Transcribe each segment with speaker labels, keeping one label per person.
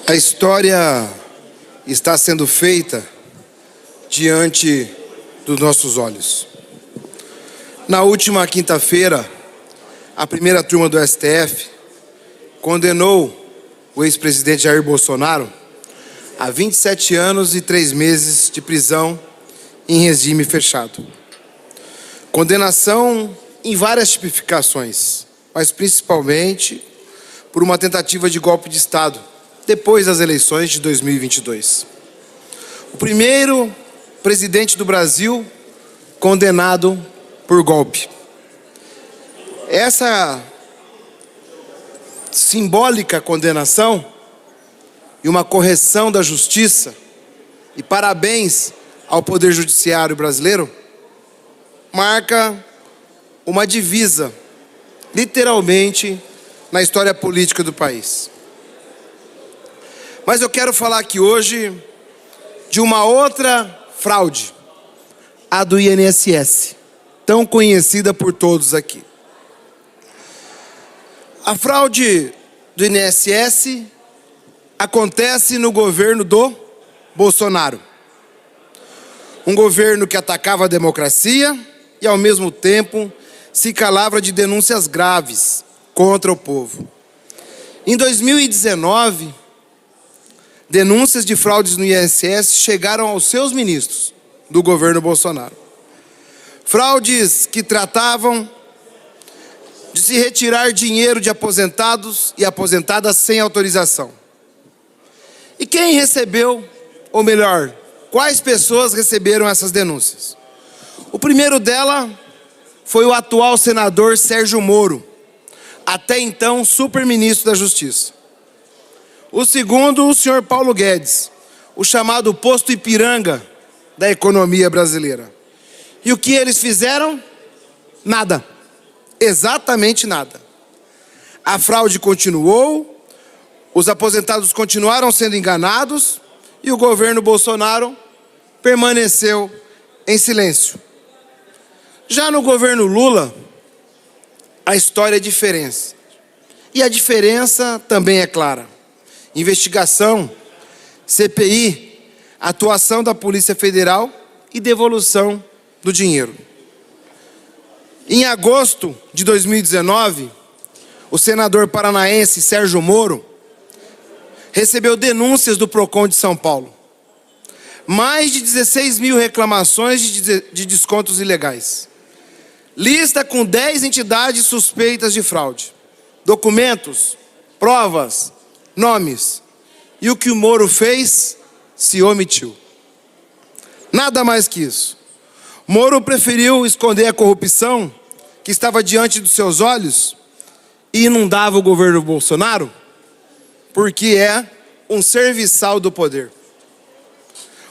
Speaker 1: A história está sendo feita diante dos nossos olhos. Na última quinta-feira, a primeira turma do STF condenou o ex-presidente Jair Bolsonaro a 27 anos e 3 meses de prisão em regime fechado. Condenação em várias tipificações, mas principalmente por uma tentativa de golpe de Estado, depois das eleições de 2022. O primeiro presidente do Brasil condenado por golpe. Essa simbólica condenação e uma correção da justiça, e parabéns ao Poder Judiciário brasileiro, marca uma divisa, literalmente, na história política do país. Mas eu quero falar aqui hoje de uma outra fraude, a do INSS, tão conhecida por todos aqui. A fraude do INSS acontece no governo do Bolsonaro. Um governo que atacava a democracia e, ao mesmo tempo, se calava de denúncias graves contra o povo. Em 2019, denúncias de fraudes no INSS chegaram aos seus ministros do governo Bolsonaro. Fraudes que tratavam de se retirar dinheiro de aposentados e aposentadas sem autorização. E quem recebeu, ou melhor, quais pessoas receberam essas denúncias? O primeiro dela foi o atual senador Sérgio Moro, até então super-ministro da Justiça. O segundo, o senhor Paulo Guedes, o chamado posto Ipiranga da economia brasileira. E o que eles fizeram? Nada. Exatamente nada. A fraude continuou, os aposentados continuaram sendo enganados e o governo Bolsonaro permaneceu em silêncio. Já no governo Lula, a história é diferente. E a diferença também é clara. Investigação, CPI, atuação da Polícia Federal e devolução do dinheiro. Em agosto de 2019, o senador paranaense Sérgio Moro recebeu denúncias do Procon de São Paulo. Mais de 16 mil reclamações de descontos ilegais. Lista com 10 entidades suspeitas de fraude. Documentos, provas, nomes. E o que o Moro fez, se omitiu. Nada mais que isso. Moro preferiu esconder a corrupção que estava diante dos seus olhos e inundava o governo Bolsonaro, porque é um serviçal do poder.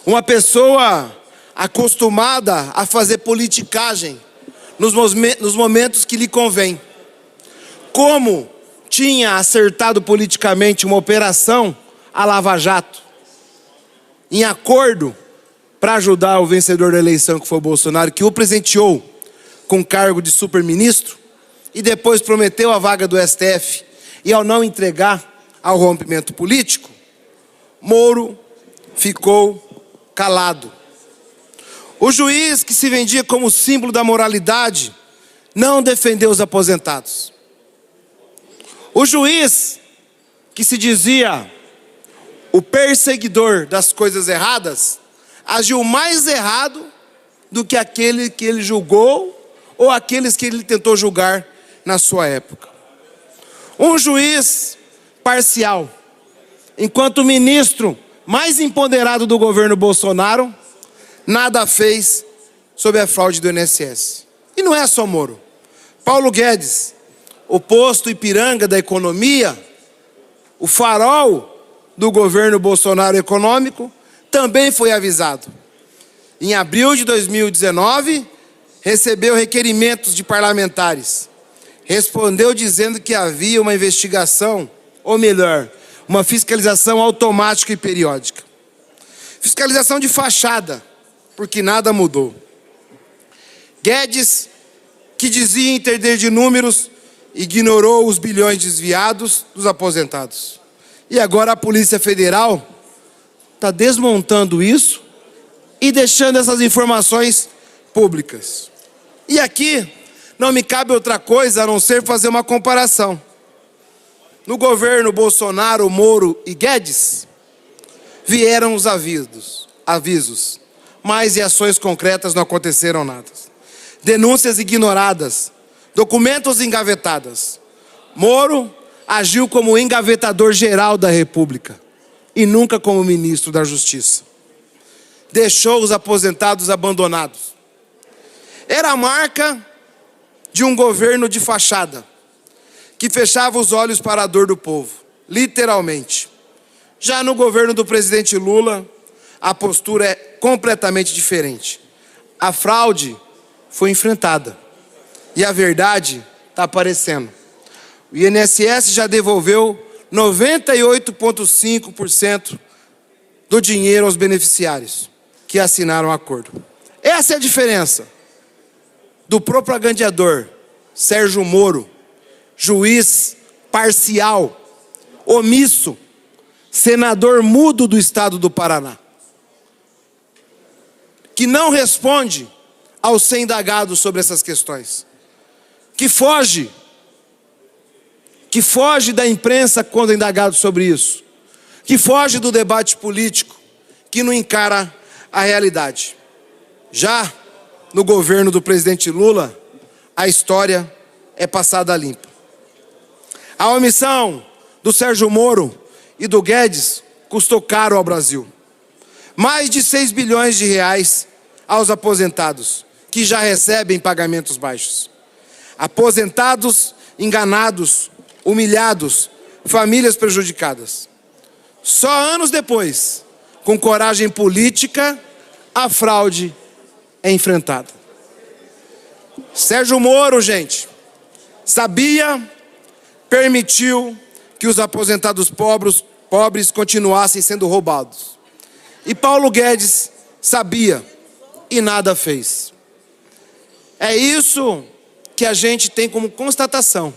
Speaker 1: Uma pessoa acostumada a fazer politicagem nos momentos que lhe convém. Como tinha acertado politicamente uma operação a Lava Jato, em acordo para ajudar o vencedor da eleição, que foi o Bolsonaro, que o presenteou com cargo de super-ministro e depois prometeu a vaga do STF, e ao não entregar ao rompimento político, Moro ficou calado. O juiz, que se vendia como símbolo da moralidade, não defendeu os aposentados. O juiz, que se dizia o perseguidor das coisas erradas, agiu mais errado do que aquele que ele julgou ou aqueles que ele tentou julgar na sua época. Um juiz parcial, enquanto o ministro mais empoderado do governo Bolsonaro nada fez sobre a fraude do INSS. E não é só Moro. Paulo Guedes, o posto Ipiranga da economia, o farol do governo Bolsonaro econômico, também foi avisado. Em abril de 2019, recebeu requerimentos de parlamentares. Respondeu dizendo que havia uma investigação, ou melhor, uma fiscalização automática e periódica. Fiscalização de fachada, porque nada mudou. Guedes, que dizia entender de números, ignorou os bilhões desviados dos aposentados. E agora a Polícia Federal está desmontando isso e deixando essas informações públicas. E aqui não me cabe outra coisa a não ser fazer uma comparação. No governo Bolsonaro, Moro e Guedes, vieram os avisos, mas em ações concretas não aconteceram nada. Denúncias ignoradas, documentos engavetados. Moro agiu como engavetador geral da República e nunca como ministro da Justiça. Deixou os aposentados abandonados. Era a marca de um governo de fachada, que fechava os olhos para a dor do povo, literalmente. Já no governo do presidente Lula, a postura é completamente diferente. A fraude foi enfrentada e a verdade está aparecendo. O INSS já devolveu 98,5% do dinheiro aos beneficiários que assinaram o acordo. Essa é a diferença do propagandeador Sérgio Moro, juiz parcial, omisso, senador mudo do estado do Paraná, que não responde ao ser indagado sobre essas questões, que foge da imprensa quando é indagado sobre isso, que foge do debate político, que não encara a realidade. Já no governo do presidente Lula, a história é passada limpa. A omissão do Sérgio Moro e do Guedes custou caro ao Brasil. Mais de 6 bilhões de reais aos aposentados, que já recebem pagamentos baixos. Aposentados enganados, humilhados, famílias prejudicadas. Só anos depois, com coragem política, a fraude é enfrentada. Sérgio Moro, gente, sabia, permitiu que os aposentados pobres continuassem sendo roubados. E Paulo Guedes sabia e nada fez. É isso que a gente tem como constatação,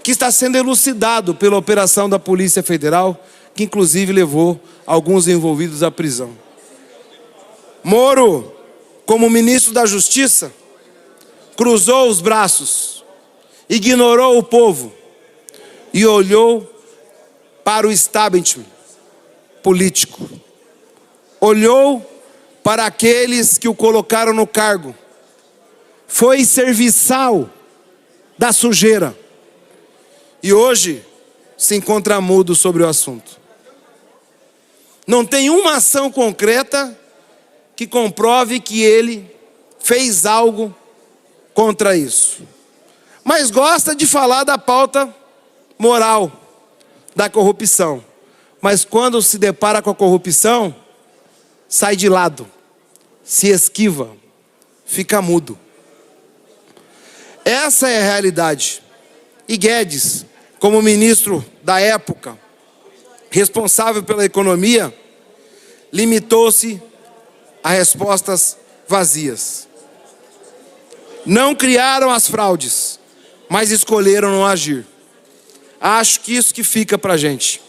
Speaker 1: que está sendo elucidado pela operação da Polícia Federal, que inclusive levou alguns envolvidos à prisão. Moro, como ministro da Justiça, cruzou os braços, ignorou o povo e olhou para o establishment político. Olhou para aqueles que o colocaram no cargo. Foi serviçal da sujeira. E hoje se encontra mudo sobre o assunto. Não tem uma ação concreta que comprove que ele fez algo contra isso. Mas gosta de falar da pauta moral, da corrupção. Mas quando se depara com a corrupção, sai de lado, se esquiva, fica mudo. Essa é a realidade. E Guedes, como ministro da época, responsável pela economia, limitou-se a respostas vazias. Não criaram as fraudes, mas escolheram não agir. Acho que isso que fica para a gente.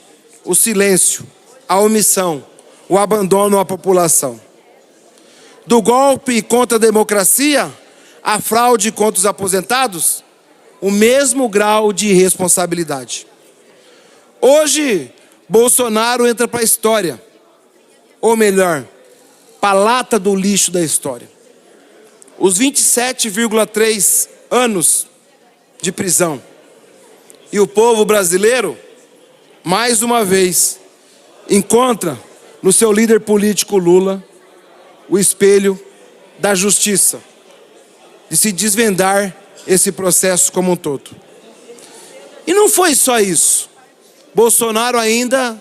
Speaker 1: O silêncio, a omissão, o abandono à população. Do golpe contra a democracia, a fraude contra os aposentados, o mesmo grau de irresponsabilidade. Hoje, Bolsonaro entra para a história. Ou melhor, para a lata do lixo da história. Os 27,3 anos de prisão. E o povo brasileiro, mais uma vez, encontra no seu líder político Lula o espelho da justiça, de se desvendar esse processo como um todo. E não foi só isso. Bolsonaro ainda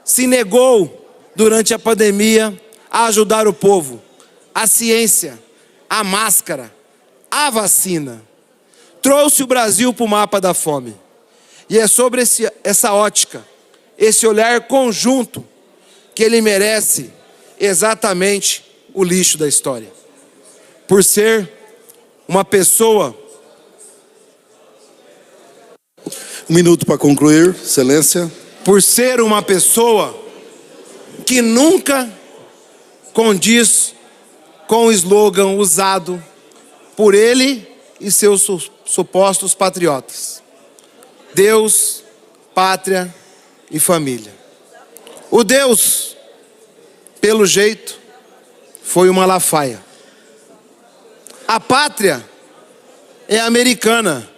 Speaker 1: se negou durante a pandemia a ajudar o povo, a ciência, a máscara, a vacina. Trouxe o Brasil para o mapa da fome. E é sobre essa ótica, esse olhar conjunto, que ele merece exatamente o lixo da história. Por ser uma pessoa...
Speaker 2: Um minuto para concluir, Excelência.
Speaker 1: por ser uma pessoa que nunca condiz com o slogan usado por ele e seus supostos patriotas: Deus, pátria e família. O Deus, pelo jeito, foi o Malafaia. A pátria é americana,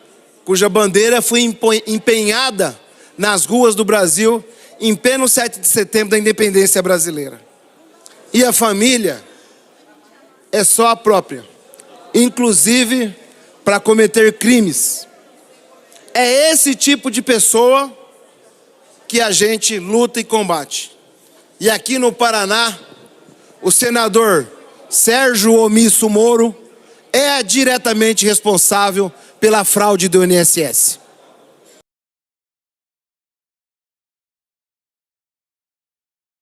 Speaker 1: cuja bandeira foi empenhada nas ruas do Brasil em pleno 7 de setembro da independência brasileira. E a família é só a própria, inclusive para cometer crimes. É esse tipo de pessoa que a gente luta e combate. E aqui no Paraná, o senador Sérgio Omisso Moro é diretamente responsável pela fraude do INSS.